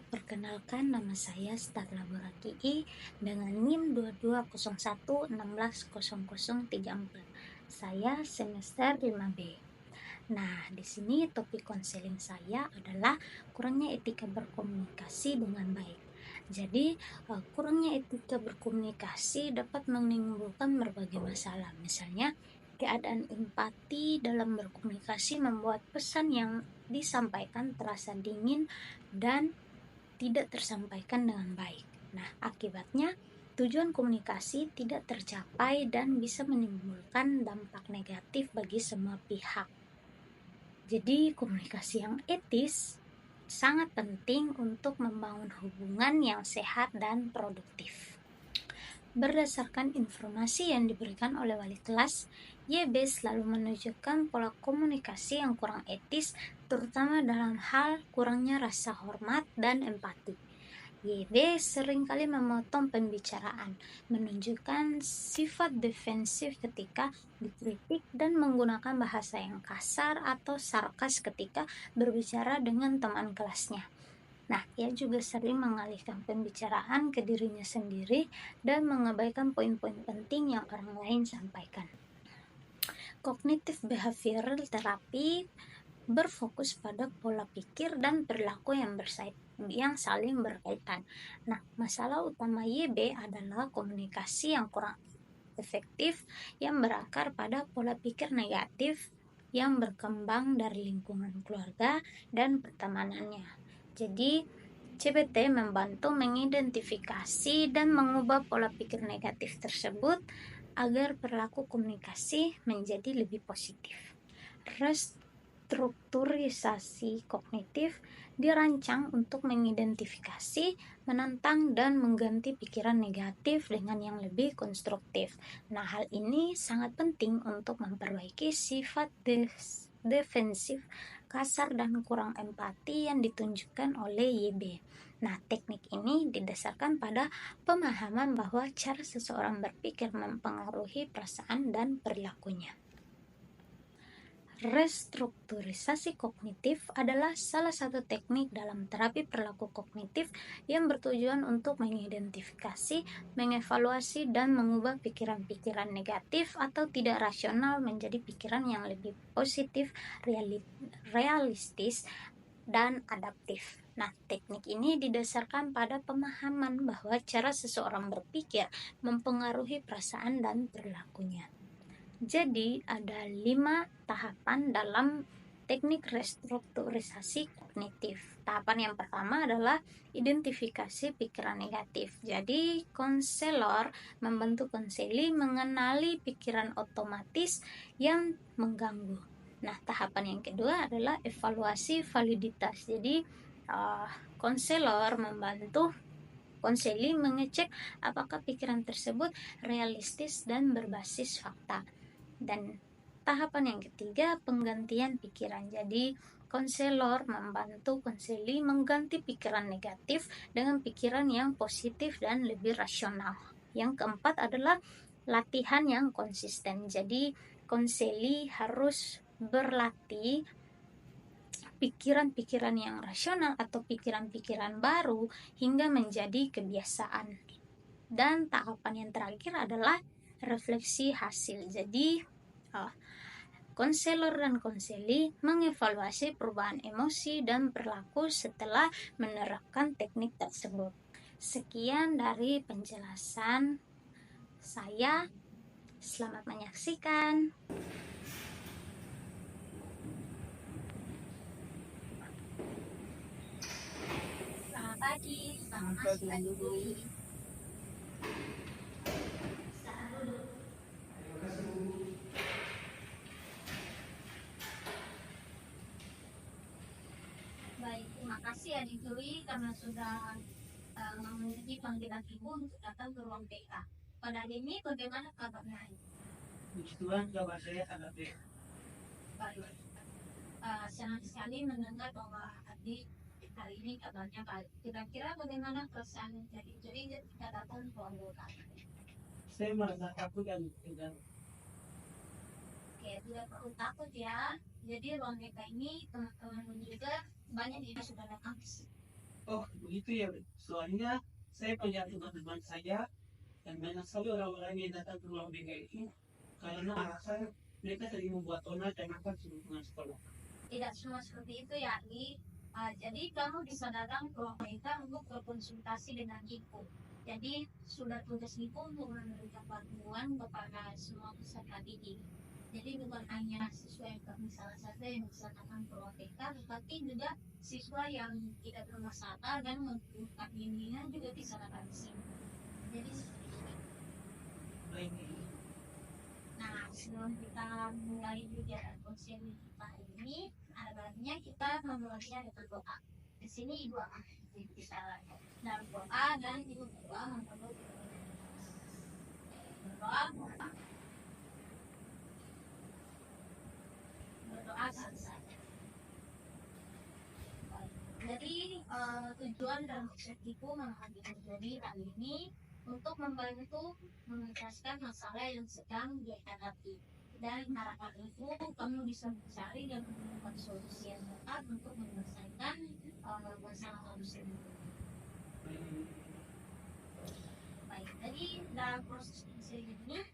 perkenalkan nama saya Starla Boraki'i dengan NIM 2201160034. Saya semester 5B. Nah, di sini topik konseling saya adalah kurangnya etika berkomunikasi dengan baik. Jadi, kurangnya etika berkomunikasi dapat menimbulkan berbagai masalah. Misalnya, keadaan empati dalam berkomunikasi membuat pesan yang disampaikan terasa dingin dan tidak tersampaikan dengan baik. Nah, akibatnya tujuan komunikasi tidak tercapai dan bisa menimbulkan dampak negatif bagi semua pihak. Jadi, komunikasi yang etis sangat penting untuk membangun hubungan yang sehat dan produktif. Berdasarkan informasi yang diberikan oleh wali kelas, YB selalu menunjukkan pola komunikasi yang kurang etis, terutama dalam hal kurangnya rasa hormat dan empati. YB seringkali memotong pembicaraan, menunjukkan sifat defensif ketika dikritik dan menggunakan bahasa yang kasar atau sarkas ketika berbicara dengan teman kelasnya. Nah, ia juga sering mengalihkan pembicaraan ke dirinya sendiri dan mengabaikan poin-poin penting yang orang lain sampaikan. Cognitive Behavioral Therapy berfokus pada pola pikir dan perilaku yang saling berkaitan. Nah, masalah utama YB adalah komunikasi yang kurang efektif yang berakar pada pola pikir negatif yang berkembang dari lingkungan keluarga dan pertemanannya. Jadi, CBT membantu mengidentifikasi dan mengubah pola pikir negatif tersebut agar perilaku komunikasi menjadi lebih positif. Restrukturisasi kognitif dirancang untuk mengidentifikasi, menantang, dan mengganti pikiran negatif dengan yang lebih konstruktif. Nah, hal ini sangat penting untuk memperbaiki sifat defensif, kasar, dan kurang empati yang ditunjukkan oleh YB. Nah, teknik ini didasarkan pada pemahaman bahwa cara seseorang berpikir mempengaruhi perasaan dan perilakunya. Restrukturisasi kognitif adalah salah satu teknik dalam terapi perilaku kognitif yang bertujuan untuk mengidentifikasi, mengevaluasi, dan mengubah pikiran-pikiran negatif atau tidak rasional menjadi pikiran yang lebih positif, realistis, dan adaptif. Nah, teknik ini didasarkan pada pemahaman bahwa cara seseorang berpikir mempengaruhi perasaan dan perilakunya. Jadi, ada 5 tahapan dalam teknik restrukturisasi kognitif. Tahapan yang pertama adalah identifikasi pikiran negatif. Jadi, konselor membantu konseli mengenali pikiran otomatis yang mengganggu. Nah, tahapan yang kedua adalah evaluasi validitas. Jadi, konselor membantu konseli mengecek apakah pikiran tersebut realistis dan berbasis fakta. Dan tahapan yang ketiga, penggantian pikiran. Jadi, konselor membantu konseli mengganti pikiran negatif dengan pikiran yang positif dan lebih rasional. Yang keempat adalah latihan yang konsisten. Jadi, konseli harus berlatih pikiran-pikiran yang rasional atau pikiran-pikiran baru hingga menjadi kebiasaan. Dan tahapan yang terakhir adalah refleksi hasil. Jadi, konselor dan konseli mengevaluasi perubahan emosi dan perilaku setelah menerapkan teknik tersebut. Sekian dari penjelasan saya. Selamat menyaksikan. Selamat pagi, selamat pagi. Baik, terima kasih Adik Dwi karena sudah memenuhi panggilan Ibu untuk datang ke ruang PA. Pada hari ini bagaimana kabarnya? Puji Tuhan, kabar saya sangat baik. Baik. Senang sekali mendengar bahwa Adik hari ini kabarnya baik. Kira-kira bagaimana perasaan Adik Dwi ketika datang ke ruang PA? Saya merasa takut dan tegang. Oke, tidak perlu takut ya. Jadi ruang PA ini teman-teman juga banyak yang sudah datang. Oh, begitu ya. Soalnya saya punya teman-teman saya dan banyak sekali orang-orang yang datang ke ruang BK itu karena alasan mereka sering membuat onar dan akan hubungan sekolah. Tidak semua seperti itu ya, Li. Jadi kamu bisa datang ke ruang kita untuk berkonsultasi dengan Ibu. Jadi sudah tugas Ibu untuk memberikan bantuan kepada semua peserta didik. Jadi bukan hanya siswa yang bermasalah saja yang bisa datang ke ruang TK, tetapi juga siswa yang tidak bermasalah dan membutuhkan bimbingan juga bisa datang di sini. Jadi seperti itu. Baik, Nah, sebelum kita mulai kegiatan konseling kita ini, ada baiknya kita memulainya dengan berdoa. Di sini ibu akan kita dalam doa dan ibu berdoa untuk berdoa, berdoa saja. Jadi tujuan dan maksud ibu menghadiri jadi kali ini untuk membantu mengentaskan masalah yang sedang dihadapi. Dan harapan itu kamu bisa mencari dan menemukan solusi yang tepat untuk menyelesaikan masalah kamu sendiri. Baik, jadi dalam proses konseling ini,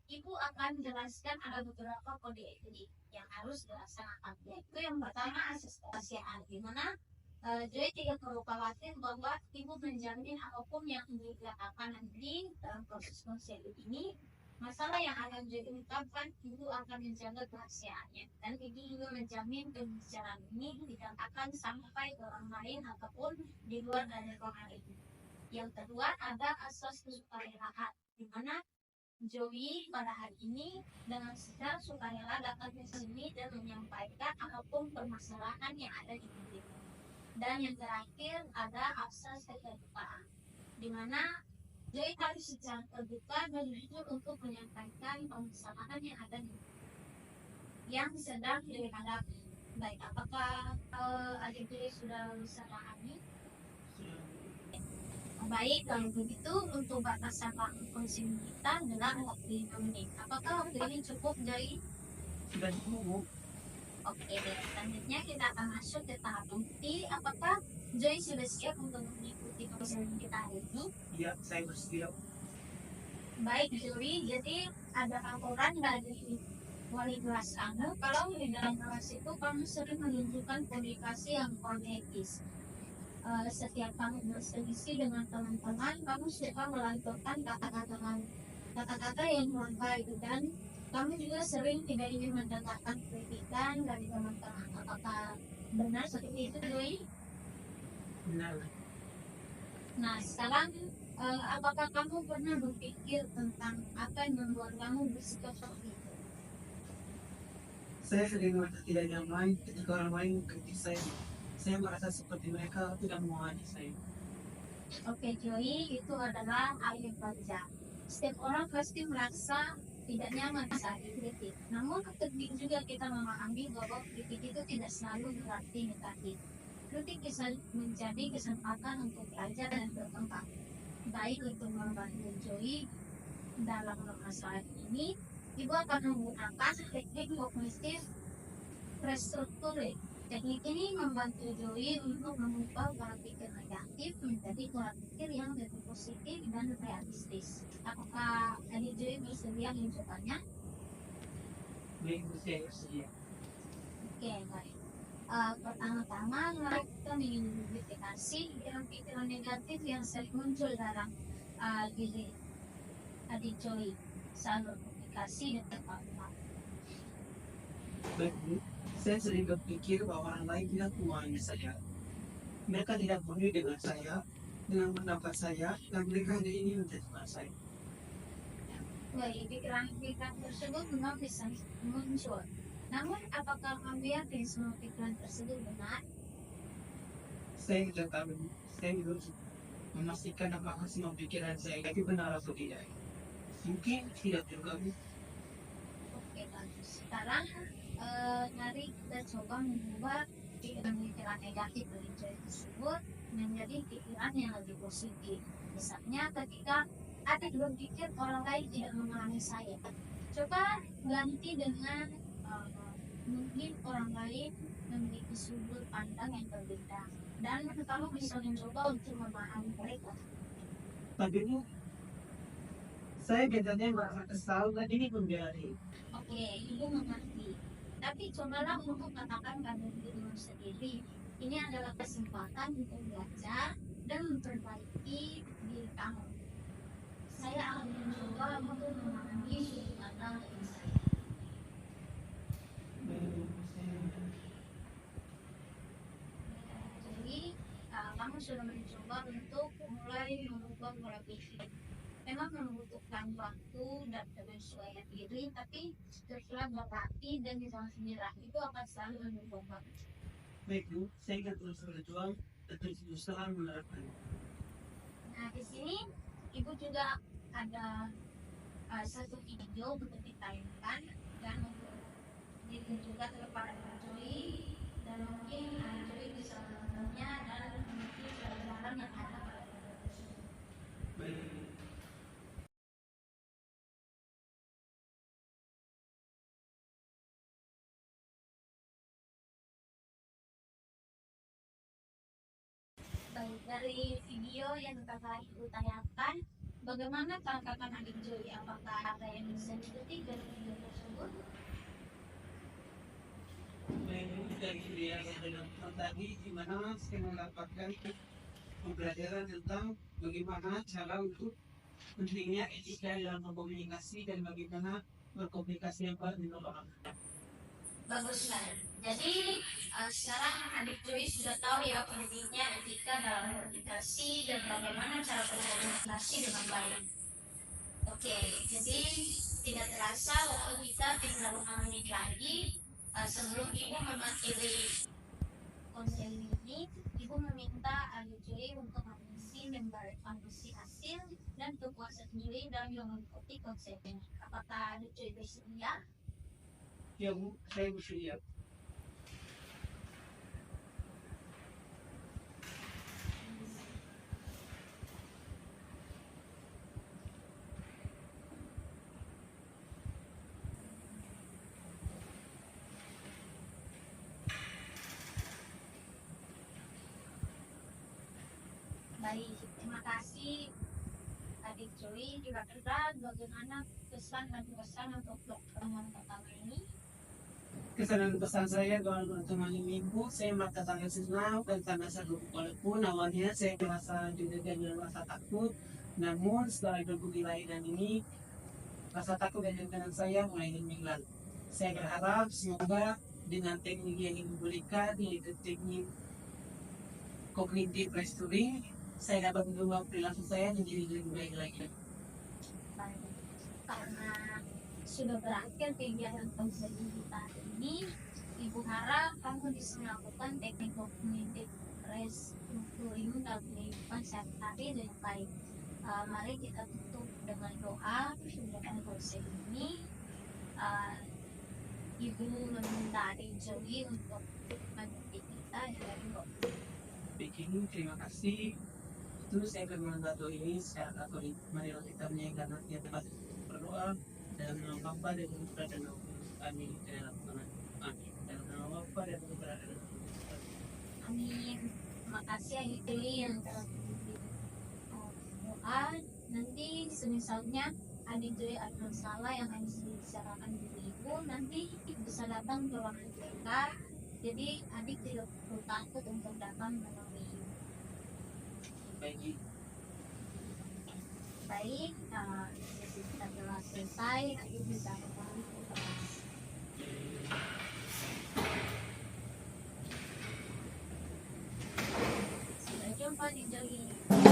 Ibu akan jelaskan ada beberapa kode etik yang harus dilaksanakan. Yaitu yang pertama asas kerahasiaan, di mana Joy tidak perlu khawatir bahwa Ibu menjamin apapun yang dikatakan nanti dalam proses konseling ini, masalah yang akan Joy ungkapkan, Ibu akan menjaga kerahasiaannya. Dan Ibu juga menjamin pembicaraan ini tidak akan sampai ke orang lain ataupun di luar dari ruangan ini. Yang kedua ada asas kesukarelahan, di mana Joey pada hari ini dengan secara sukarela dapat bersemi dan menyampaikan apapun permasalahan yang ada di hidup. Dan yang terakhir ada asas keterbukaan, di mana Joey harus secara terbuka dan jujur untuk menyampaikan permasalahan yang ada di yang sedang dihadapi. Baik, apakah adik Joey sudah bisa pahami? Baik, kalau begitu untuk batasan waktu konseling kita adalah 45 menit. Apakah waktu ini cukup, Joy? sudah cukup. Oke, selanjutnya kita akan masuk ke tahap inti. Apakah Joy sudah siap untuk mengikuti konseling kita hari ini? Ya, saya bersedia. Baik, Joy. Jadi ada laporan dari wali kelas kamu. Kalau di dalam kelas itu kamu sering menunjukkan komunikasi yang konetis. Setiap kamu berselisih dengan teman-teman, kamu suka melanturkan kata-kata yang kurang baik dan kamu juga sering tidak ingin mendengarkan kritikan dari teman-teman. Apakah benar seperti itu, Joy? Benar. Nah, sekarang apakah kamu pernah berpikir tentang apa yang membuat kamu bersikap seperti itu? Saya sering merasa tidak nyaman ketika orang lain mengkritik saya. Saya merasa seperti mereka tidak menghormati saya. Oke, Joy, itu adalah hal yang wajar. Setiap orang pasti merasa tidak nyaman saat dikritik. Namun penting juga kita memahami bahwa kritik itu tidak selalu berarti negatif. Kritik bisa menjadi kesempatan untuk belajar dan berkembang. Baik untuk membantu Joy dalam masalah ini, Ibu akan menggunakan teknik kognitif restrukturing. Teknik ini membantu Joy untuk mengubah pola pikir negatif menjadi pola pikir yang lebih positif dan realistis. Apakah adik Joy bersedia mencobannya? Baik, saya bersedia. Oke, baik. Pertama-tama mari kita mengidentifikasi pikiran-pikiran negatif yang sering muncul dalam diri adik Joy saat berkomunikasi dengan teman-teman. Baik, Bu. Saya sering berpikir bahwa orang lain tidak mengenai saya. Mereka tidak peduli dengan saya, dengan pendapat saya, dan mereka hanya ingin menjatuhkan saya. Baik, pikiran-pikiran tersebut memang bisa muncul. Namun, apakah kamu yakin semua pikiran tersebut benar? Saya tidak tahu. Saya harus memastikan apakah semua pikiran saya itu benar atau tidak. Mungkin tidak juga, Bu. Oke, bagus. Sekarang, mari kita coba mengubah pikiran-pikiran negatif dari Joy tersebut menjadi pikiran yang lebih positif. Misalnya, ketika ada berpikir orang lain tidak memahami saya, coba ganti dengan mungkin orang lain memiliki sudut pandang yang berbeda. dan kamu bisa mencoba untuk memahami mereka. Tapi ini saya biasanya merasa kesal dan ini membiarkan. Oke, ibu mengerti. Tapi cobalah untuk katakan pada dirimu sendiri, ini adalah kesempatan untuk belajar dan memperbaiki diri kamu. Saya akan mencoba untuk memahami sudut pandang dari saya. Jadi, kamu sudah mencoba untuk mulai mengubah pola pikir. Memang membutuhkan waktu dan penyesuaian diri, tapi setelah berlatih dan jangan menyerah, itu akan selalu mendukung. Baik Bu, saya akan terus berjuang dan terus berusaha menerapkan. Nah, di sini ibu juga ada satu video untuk ditayangkan dan untuk diri juga kepada Joy, dan mungkin Joy bisa menontonnya dan mengikuti pelajaran yang ada pada video tersebut. Baik. Baik, dari video yang kakak ibu tayangkan, bagaimana tanggapan adik Joy? Apakah ada yang bisa dipetik dari video tersebut? Baik Bu, dari video yang saya dengarkan tadi, di mana saya mendapatkan pembelajaran tentang bagaimana cara untuk pentingnya etika dalam berkomunikasi dan bagaimana berkomunikasi yang baik dengan orang. Bagus sekali. Jadi sekarang adik Joy sudah tahu ya pentingnya etika dalam berkomunikasi dan bagaimana cara berkomunikasi dengan baik. Oke, jadi tidak terasa waktu kita tinggal 5 menit lagi. Sebelum ibu mengakhiri konseling ini, ibu meminta adik Joy untuk mengisi hasil dan kepuasan Joy dalam mengikuti konseling. Apakah adik Joy bersedia? Ya Bu, saya bersedia. Baik, terima kasih adik Joy. Kira-kira bagaimana pesan dan pesan untuk pertemuan pertama ini? Kesan dan pesan saya dalam pertemuan ini Bu, saya merasa sangat senang dan sangat seru. Walaupun awalnya saya merasa juga dengan rasa takut, namun setelah berbudi layanan ini, rasa takut dan dengan saya mulai hilang. Saya berharap semoga dengan teknik yang diberikan, yaitu teknik cognitive restoring, saya dapat mengubah perilaku saya menjadi lebih baik lagi. Baik, karena sudah berakhir kegiatan konseling kita ini, ibu harap kamu bisa melakukan teknik cognitive restructuring dalam kehidupan sehari-hari dengan baik. Mari kita tutup dengan doa kegiatan konseling ini. Ibu meminta adik Joy untuk mendidik kita dengan doa. Begini, terima kasih. Terus saya akan membantu ini secara katolik. Marilah kita menyanyikan hati tempat berdoa dalam nama Bapa dan Putra dan Roh Kudus. Amin. Dalam nama Amin. Dalam nama Bapa dan Putra dan Roh Kudus. Amin. Terima kasih adik Joy yang telah mendidik doa. Nanti semisalnya adik Joy ada masalah yang harus dibicarakan dengan ibu, nanti bisa datang ke ruang TK. Jadi adik tidak perlu takut untuk datang menemui ibu. Baik. Baik, sesi kita telah selesai. Adik bisa kembali ke kelas. Sampai jumpa di Joy.